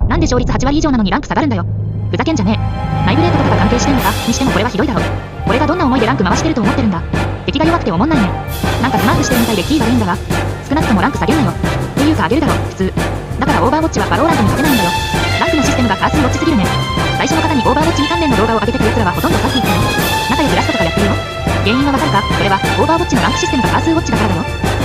なんで勝率8割以上なのにランク下がるんだよ。ふざけんじゃねえ。内部データとかが関係してんのかにしてもこれはひどいだろ。俺がどんな思いでランク回してると思ってるんだ。敵が弱くておもんないね。なんかスマーフしてるみたいでキー悪いんだが。少なくともランク下げるなよ。っていうか上げるだろ、普通。だからオーバーウォッチはバローラントに勝てないんだよ。ランクのシステムがカースウォッチすぎるね。最初の方にオーバーウォッチに関連の動画を上げてた奴らはほとんどさっき言ったよ。仲良くラストとかやってるよ。原因はわかるか？これはオーバーウォッチのランクシステムがカースウォッチだからだよ。